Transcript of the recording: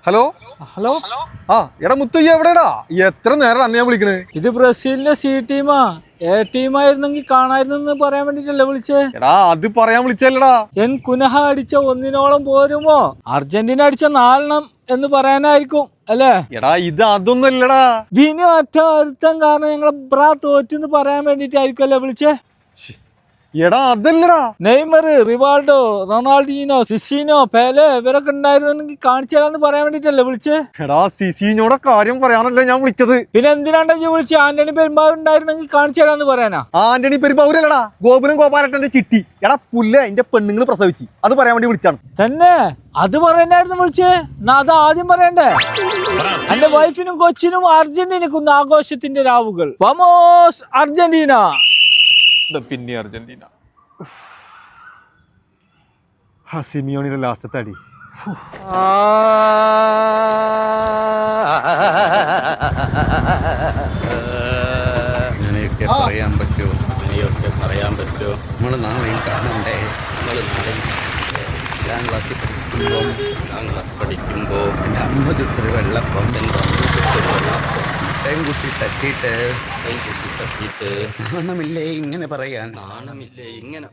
Hello hello ആ എടാ മുത്തയ്യ എവിടെടാ? എത്ര നേരം അന്ന് ഞാൻ വിളിക്കണേ? ഇത് ബ്രസീലിന്റെ സി ടീമാ. എ ടീമായിരുന്നെങ്കിൽ കാണായിരുന്നു പറയാൻ വേണ്ടിട്ടല്ലേ വിളിച്ചേ. എടാ അത് പറയാൻ വിളിച്ചല്ലടാ. കുനഹ അടിച്ച 1-നോളം പോരുമോ, അർജന്റീന അടിച്ച 4 എന്ന് പറയാനായിരിക്കും അല്ലേ? എടാ ഇത് അതൊന്നും അല്ലടാ. വിനു ഒറ്റ ഒരുത്തം കാരണം ഞങ്ങളെ ബ്രാ തോറ്റെന്ന് പറയാൻ വേണ്ടിട്ടായിരിക്കും അല്ലേ വിളിച്ചേ. എടാ അതല്ലടാ. നെയ്മർ, റിവാൾഡോ, റൊണാൾഡീനോ, സിസിനോ, പെലെ ഇവരൊക്കെ ഉണ്ടായിരുന്നെങ്കിൽ കാണിച്ചു തരാന്ന് പറയാൻ വേണ്ടിട്ടല്ലേ വിളിച്ചേ. എടാ സിസിനോടെ കാര്യം പറയാനല്ലേ ഞാൻ വിളിച്ചത്. പിന്നെ എന്തിനാണ്ടാ വിളിച്ചത്? ആന്റണി പെരുമ്പാവൂർ ഉണ്ടായിരുന്നെങ്കിൽ കാണിച്ചു തരാന്ന് പറയാനാ. ആന്റണി പെരുമ്പാവൂരല്ലടാ, ഗോകുലം ഗോപാലട്ടന്റെ ചിട്ടി. എടാ പുല്ല അതിന്റെ പെണ്ണുങ്ങൾ പ്രസവിച്ച് അത് പറയാൻ വേണ്ടി വിളിച്ചാണ്. തന്നെ അത് പറയാനായിരുന്നു വിളിച്ചേ. എന്നാ അത് ആദ്യം പറയണ്ടേ. എന്റെ വൈഫിനും കൊച്ചിനും അർജന്റീനക്കും ആഘോഷത്തിന്റെ രാവുകൾ. വമോസ് അർജന്റീന. പിന്നെ അർജന്റീന സിമിയോണിയുടെ ലാസ്റ്റത്തെ അടി. അങ്ങനെയൊക്കെ പറയാൻ പറ്റുമോ? അങ്ങനെയൊക്കെ പറയാൻ പറ്റുമോ? നമ്മൾ നാളെയും കാണണ്ടേ? നമ്മൾ നാളെയും 7ാം ക്ലാസ്സിൽ പഠിക്കുമ്പോൾ എൻ്റെ അമ്മ ചുട്ടൊരു വെള്ളപ്പം, എൻ്റെ അമ്മ ചുട്ടൊരു വെള്ളപ്പം കുട്ടി തട്ടിയിട്ട് നാണമില്ലേ ഇങ്ങനെ പറയാൻ? നാണമില്ലേ ഇങ്ങനെ